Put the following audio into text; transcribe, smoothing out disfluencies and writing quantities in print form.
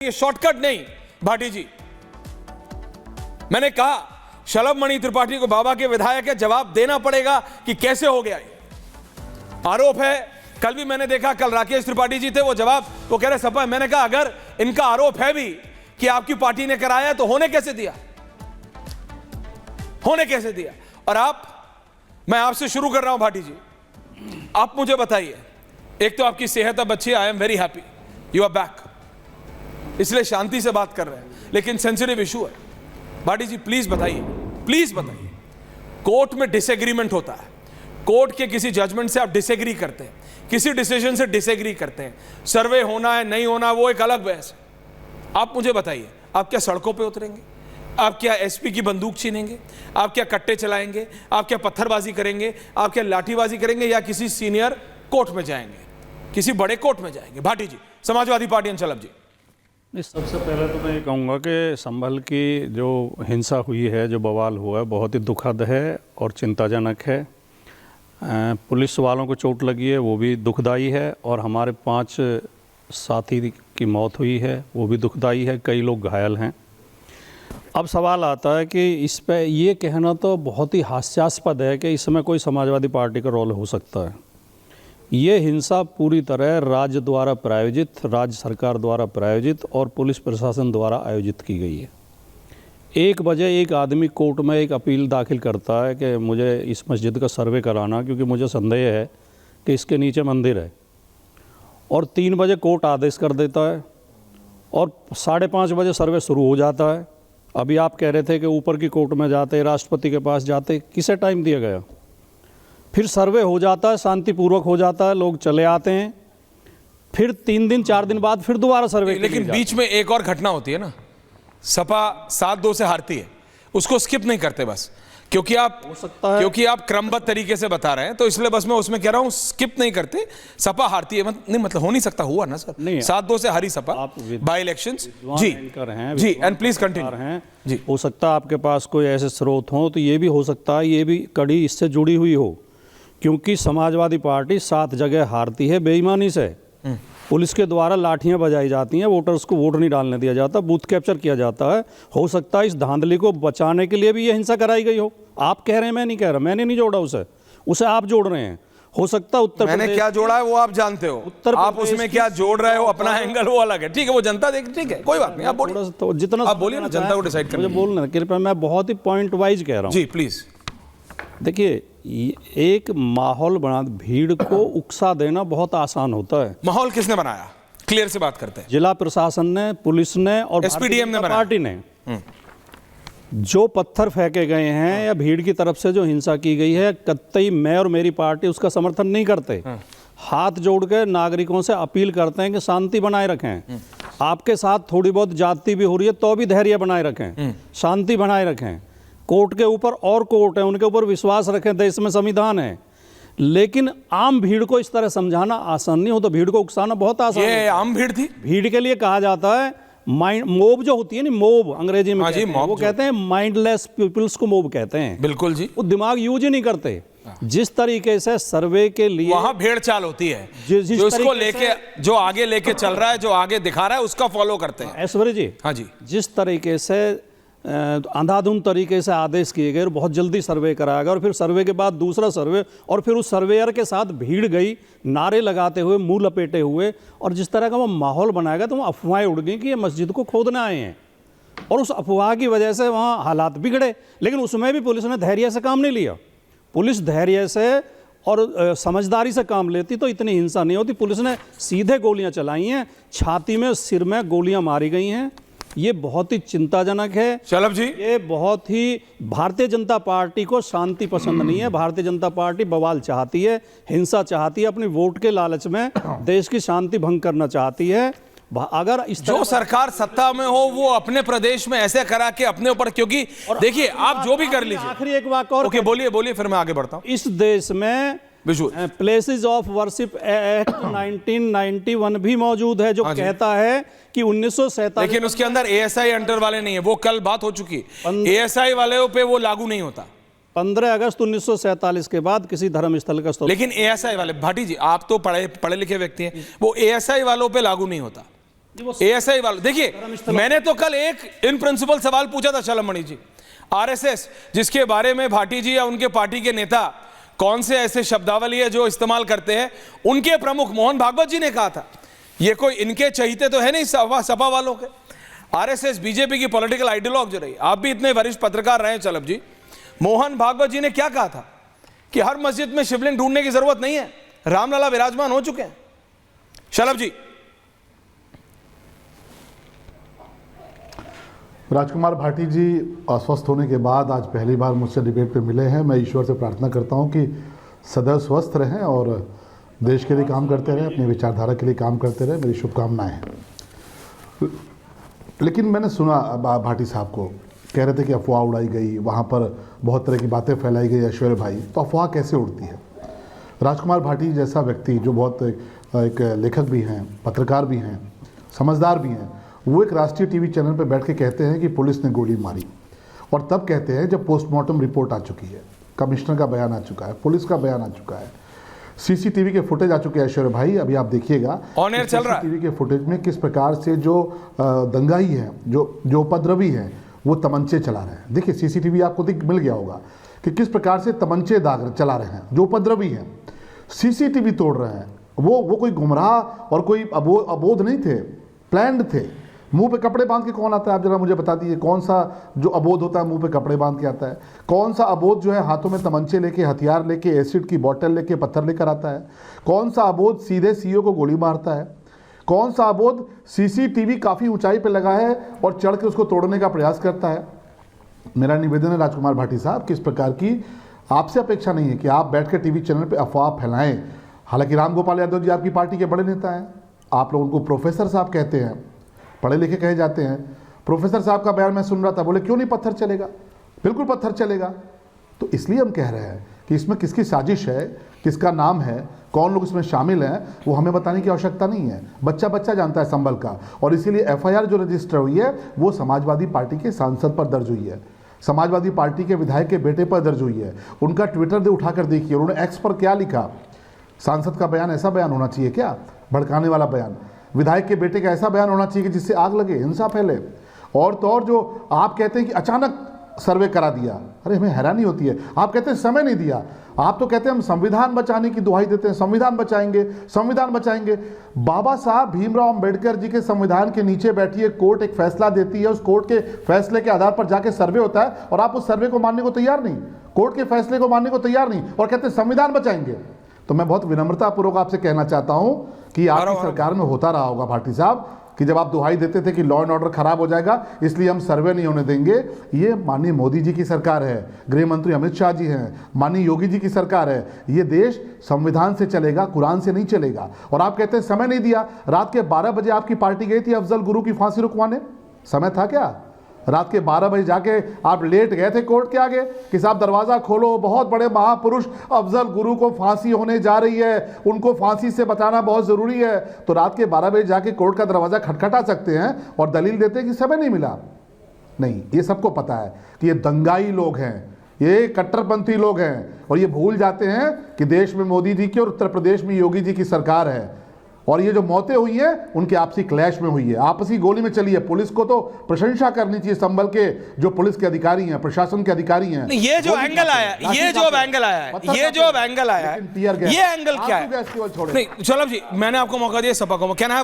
ये शॉर्टकट नहीं भाटी जी। मैंने कहा शलभ मणि त्रिपाठी को बाबा के विधायक है, जवाब देना पड़ेगा कि कैसे हो गया ये आरोप है। कल भी मैंने देखा, कल राकेश त्रिपाठी जी थे, वो कह रहे सपा। मैंने कहा अगर इनका आरोप है भी कि आपकी पार्टी ने कराया तो होने कैसे दिया, होने कैसे दिया। और मैं आपसे शुरू कर रहा हूं भाटी जी, आप मुझे बताइए, एक तो आपकी सेहत अब अच्छी है, I am very happy, you are back, इसलिए शांति से बात कर रहे हैं, लेकिन सेंसिटिव इशू है। भाटी जी प्लीज बताइए, प्लीज बताइए, कोर्ट में डिसएग्रीमेंट होता है, कोर्ट के किसी जजमेंट से आप डिसएग्री करते हैं, किसी डिसीजन से डिसएग्री करते हैं, सर्वे होना है नहीं होना वो एक अलग बहस है। आप मुझे बताइए, आप क्या सड़कों पे उतरेंगे, आप क्या एसपी की बंदूक छीनेंगे, आप क्या कट्टे चलाएंगे, आप क्या पत्थरबाजी करेंगे, आप क्या लाठीबाजी करेंगे, या किसी सीनियर कोर्ट में जाएंगे, किसी बड़े कोर्ट में जाएंगे। भाटी जी, समाजवादी पार्टी शलभ जी। सबसे पहले तो मैं ये कहूँगा कि संभल की जो हिंसा हुई है, जो बवाल हुआ है, बहुत ही दुखद है और चिंताजनक है। पुलिस वालों को चोट लगी है, वो भी दुखदाई है, और हमारे 5 साथी की मौत हुई है, वो भी दुखदाई है, कई लोग घायल हैं। अब सवाल आता है कि इस पे ये कहना तो बहुत ही हास्यास्पद है कि इसमें कोई समाजवादी पार्टी का रोल हो सकता है। ये हिंसा पूरी तरह राज्य द्वारा प्रायोजित, राज्य सरकार द्वारा प्रायोजित और पुलिस प्रशासन द्वारा आयोजित की गई है। 1 बजे एक आदमी कोर्ट में एक अपील दाखिल करता है कि मुझे इस मस्जिद का सर्वे कराना, क्योंकि मुझे संदेह है कि इसके नीचे मंदिर है, और 3 बजे कोर्ट आदेश कर देता है, और 5:30 बजे सर्वे शुरू हो जाता है। अभी आप कह रहे थे कि ऊपर की कोर्ट में जाते, राष्ट्रपति के पास जाते, किसे टाइम दिया गया? फिर सर्वे हो जाता है, शांतिपूर्वक हो जाता है, लोग चले आते हैं, फिर 3 दिन 4 दिन बाद फिर दोबारा सर्वे। लेकिन बीच में एक और घटना होती है ना, सपा 7-2 से हारती है, उसको स्किप नहीं करते बस, क्योंकि आप क्रमबद्ध तरीके से बता रहे हैं, तो इसलिए बस मैं उसमें कह रहा हूं स्किप नहीं करते। सपा हारती है नहीं, मतलब हो नहीं सकता, हुआ ना सर, 7-2 से हारी सपा बाई इलेक्शंस जी जी। एंड प्लीज कंटिन्यू जी। हो सकता है आपके पास कोई ऐसे स्रोत हो, तो ये भी हो सकता है ये भी कड़ी इससे जुड़ी हुई हो, क्योंकि समाजवादी पार्टी 7 जगह हारती है बेईमानी से। पुलिस के द्वारा लाठियां बजाई जाती हैं, वोटर्स को वोट नहीं डालने दिया जाता, बूथ कैप्चर किया जाता है। हो सकता है इस धांधली को बचाने के लिए भी ये हिंसा कराई गई हो। आप कह रहे हैं, मैं नहीं कह रहा, मैंने नहीं जोड़ा उसे आप जोड़ रहे हैं। हो सकता है उत्तर मैंने क्या जोड़ा है वो आप जानते हो, आप उसमें क्या जोड़ रहे हो, अपना एंगल वो अलग है, ठीक है, वो जनता देख, ठीक है, कोई बात नहीं, आप बोलिए, तो जितना आप बोलिए ना, जनता को डिसाइड करना। मुझे बोलना कृपया, मैं बहुत ही पॉइंट वाइज कह रहा हूँ जी, प्लीज। देखिए, एक माहौल बना, भीड़ को उकसा देना बहुत आसान होता है। माहौल किसने बनाया, क्लियर से बात करते हैं। जिला प्रशासन ने, पुलिस ने और एसपीडीएम ने, पार्टी ने। जो पत्थर फेंके गए हैं या भीड़ की तरफ से जो हिंसा की गई है, कतई मैं और मेरी पार्टी उसका समर्थन नहीं करते। हाथ जोड़ के नागरिकों से अपील करते हैं कि शांति बनाए रखें। आपके साथ थोड़ी बहुत जाति भी हो रही है तो भी धैर्य बनाए रखें, शांति बनाए रखें। कोर्ट के ऊपर और कोर्ट है, उनके ऊपर विश्वास रखें, देश में संविधान है। लेकिन आम भीड़ को इस तरह समझाना आसान नहीं हो, तो भीड़ को उकसाना बहुत आसान है। ये आम भीड़ थी, भीड़ के लिए कहा जाता है मोब जो होती है ना, मोब अंग्रेजी में वो कहते हैं, माइंडलेस पीपल्स को मोब कहते हैं। बिल्कुल जी, वो दिमाग यूज ही नहीं करते। जिस तरीके से सर्वे के लिए वहां भेड़ चाल होती है, जो इसको लेके, जो आगे लेके चल रहा है, जो आगे दिखा रहा है, उसका फॉलो करते हैं। ऐश्वर्य जी, हाँ जी, जिस तरीके से अंधाधुंध तरीके से आदेश किए गए, बहुत जल्दी सर्वे कराया गया, और फिर सर्वे के बाद दूसरा सर्वे, और फिर उस सर्वेयर के साथ भीड़ गई, नारे लगाते हुए, मुंह लपेटे हुए, और जिस तरह का वो माहौल बनाया गया, तो वो अफवाहें उड़ गई कि ये मस्जिद को खोदने आए हैं, और उस अफवाह की वजह से वहाँ हालात बिगड़े। लेकिन उसमें भी पुलिस ने धैर्य से काम नहीं लिया। पुलिस धैर्य से और समझदारी से काम लेती तो इतनी हिंसा नहीं होती। पुलिस ने सीधे गोलियाँ चलाई हैं, छाती में, सिर में गोलियाँ मारी गई हैं। ये बहुत ही चिंताजनक है शलभ जी। ये बहुत ही, भारतीय जनता पार्टी को शांति पसंद नहीं है। भारतीय जनता पार्टी बवाल चाहती है, हिंसा चाहती है, अपनी वोट के लालच में देश की शांति भंग करना चाहती है। अगर इस जो सरकार सत्ता में हो वो अपने प्रदेश में ऐसे करा के अपने ऊपर, क्योंकि देखिए आप जो भी कर लीजिए। आखिरी एक वाक्य और, ओके, बोलिए फिर मैं आगे बढ़ता हूं। इस देश में प्लेसेस ऑफ वर्शिप एक्ट 1991 भी मौजूद है, जो कहता है कि 1947, लेकिन उसके अंदर एएसआई अंडर वाले नहीं है, वो कल बात हो चुकी है, एएसआई वाले पे वो लागू नहीं होता। 15 अगस्त 1947 के बाद किसी धर्म स्थल का, लेकिन एएसआई वाले, भाटी जी आप तो पढ़े लिखे व्यक्ति हैं, वो एएसआई वालों पे लागू नहीं होता। एएसआई वाले, देखिए मैंने तो कल एक इन प्रिंसिपल सवाल पूछा था शलमणि जी, आरएसएस जिसके बारे में भाटी जी या उनके पार्टी के नेता कौन से ऐसे शब्दावली है जो इस्तेमाल करते हैं, उनके प्रमुख मोहन भागवत जी ने कहा था, ये कोई इनके चहीते तो है नहीं सपा वालों के, आरएसएस बीजेपी की पॉलिटिकल आइडियोलॉजी रही। आप भी इतने वरिष्ठ पत्रकार रहे हैं चलब जी, मोहन भागवत जी ने क्या कहा था कि हर मस्जिद में शिवलिंग ढूंढने की जरूरत नहीं है, रामलला विराजमान हो चुके हैं। शलभ जी। राजकुमार भाटी जी अस्वस्थ होने के बाद आज पहली बार मुझसे डिबेट पे मिले हैं। मैं ईश्वर से प्रार्थना करता हूं कि सदैव स्वस्थ रहें और देश के लिए काम करते रहें, अपनी विचारधारा के लिए काम करते रहें, मेरी शुभकामनाएं हैं। लेकिन मैंने सुना भाटी साहब को कह रहे थे कि अफवाह उड़ाई गई, वहाँ पर बहुत तरह की बातें फैलाई गई ऐश्वर्य भाई, तो अफवाह कैसे उड़ती है? राजकुमार भाटी जैसा व्यक्ति जो बहुत एक लेखक भी हैं, पत्रकार भी हैं, समझदार भी हैं, वो एक राष्ट्रीय टीवी चैनल पर बैठ के कहते हैं कि पुलिस ने गोली मारी, और तब कहते हैं जब पोस्टमार्टम रिपोर्ट आ चुकी है, कमिश्नर का बयान आ चुका है, पुलिस का बयान आ चुका है, सीसीटीवी के फुटेज आ चुके हैं। ऐश्वर्य भाई अभी आप देखिएगा ऑन एयर चल रहा है, सीसीटीवी के फुटेज में किस प्रकार से जो दंगाई है, जो उपद्रवी हैं, वो तमंचे चला रहे हैं। देखिए सीसीटीवी आपको मिल गया होगा कि किस प्रकार से तमंचे दाग चला रहे हैं, जो उपद्रवी हैं सीसीटीवी तोड़ रहे हैं। वो कोई गुमराह और कोई अबोध नहीं थे, प्लान्ड थे। मुंह पे कपड़े बांध के कौन आता है, आप जरा मुझे बता दीजिए, कौन सा जो अबोध होता है मुंह पे कपड़े बांध के आता है? कौन सा अबोध जो है हाथों में तमंचे लेके, हथियार लेके, एसिड की बोतल लेके, पत्थर लेकर आता है? कौन सा अबोध सीधे सीईओ को गोली मारता है? कौन सा अबोध सीसीटीवी काफ़ी ऊंचाई पे लगा है और चढ़ के उसको तोड़ने का प्रयास करता है? मेरा निवेदन है राजकुमार भाटी साहब कि इस प्रकार की आपसे अपेक्षा नहीं है कि आप बैठ कर टीवी चैनल पे अफवाह फैलाएं। हालांकि रामगोपाल यादव जी आपकी पार्टी के बड़े नेता हैं, आप लोग उनको प्रोफेसर साहब कहते हैं, पढ़े लिखे कहे जाते हैं। प्रोफेसर साहब का बयान मैं सुन रहा था, बोले क्यों नहीं पत्थर चलेगा, बिल्कुल पत्थर चलेगा। तो इसलिए हम कह रहे हैं कि इसमें किसकी साजिश है, किसका नाम है, कौन लोग इसमें शामिल हैं, वो हमें बताने की आवश्यकता नहीं है। बच्चा बच्चा जानता है संभल का, और इसीलिए एफआईआर जो रजिस्टर हुई है वो समाजवादी पार्टी के सांसद पर दर्ज हुई है, समाजवादी पार्टी के विधायक के बेटे पर दर्ज हुई है। उनका ट्विटर दे उठाकर देखिए, उन्होंने एक्स पर क्या लिखा। सांसद का बयान ऐसा बयान होना चाहिए क्या, भड़काने वाला बयान? विधायक के बेटे का ऐसा बयान होना चाहिए कि जिससे आग लगे, हिंसा फैले? और तो और जो आप कहते हैं कि अचानक सर्वे करा दिया, अरे हमें हैरानी होती है। आप कहते हैं समय नहीं दिया, आप तो कहते हैं हम संविधान बचाने की दुहाई देते हैं, संविधान बचाएंगे, संविधान बचाएंगे। बाबा साहब भीमराव अंबेडकर जी के संविधान के नीचे बैठी एक कोर्ट एक फैसला देती है, उस कोर्ट के फैसले के आधार पर जाके सर्वे होता है, और आप उस सर्वे को मानने को तैयार नहीं, कोर्ट के फैसले को मानने को तैयार नहीं, और कहते हैं संविधान बचाएंगे। तो मैं बहुत विनम्रतापूर्वक आपसे कहना चाहता हूं कि आपकी सरकार में होता रहा होगा भाटी साहब कि जब आप दुहाई देते थे कि लॉ एंड ऑर्डर खराब हो जाएगा इसलिए हम सर्वे नहीं होने देंगे। ये माननीय मोदी जी की सरकार है, गृह मंत्री अमित शाह जी हैं, माननीय योगी जी की सरकार है। ये देश संविधान से चलेगा, कुरान से नहीं चलेगा। और आप कहते हैं समय नहीं दिया। रात के 12 बजे आपकी पार्टी गई थी अफजल गुरु की फांसी रुकवाने, समय था क्या? रात के 12 बजे जाके आप लेट गए थे कोर्ट के आगे कि साहब दरवाज़ा खोलो, बहुत बड़े महापुरुष अफजल गुरु को फांसी होने जा रही है, उनको फांसी से बचाना बहुत ज़रूरी है। तो रात के 12 बजे जाके कोर्ट का दरवाज़ा खटखटा सकते हैं और दलील देते हैं कि समय नहीं मिला। नहीं, ये सबको पता है कि ये दंगाई लोग हैं, ये कट्टरपंथी लोग हैं, और ये भूल जाते हैं कि देश में मोदी जी की और उत्तर प्रदेश में योगी जी की सरकार है। और ये जो मौतें हुई हैं उनके आपसी क्लैश में हुई है, आपसी गोली में चली है। पुलिस को तो प्रशंसा करनी चाहिए, संभल के जो पुलिस के अधिकारी हैं, प्रशासन के अधिकारी हैं। ये जो एंगल आया, ये जो एंगल आया है, ये जो एंगल आया है, ये एंगल क्या है? नहीं चलो जी, मैंने आपको मौका दिया सपा को, क्या ना